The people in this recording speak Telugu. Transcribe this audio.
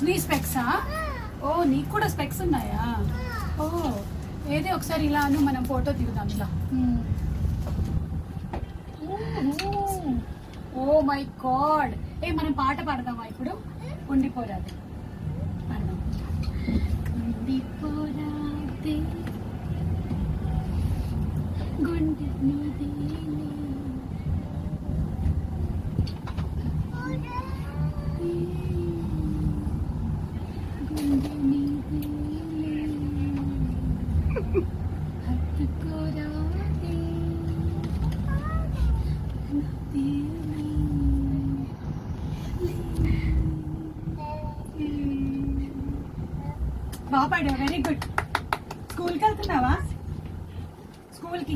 నీ స్పెక్సా? ఓ నీకు కూడా స్పెక్స్ ఉన్నాయా? ఓ ఏది ఒకసారి ఇలా అను, మనం ఫోటో దిగుదాం ఇలా. Oh my God. మనం పాట పాడదామా ఇప్పుడు? ఉండిపోరాది పాడదాం. ఉండిపోరాది గుండె నీదే గుండె నీదే హత్తుకోరాదే బాగా పాడావు, వెరీ గుడ్. స్కూల్కి వెళ్తున్నావా? స్కూల్కి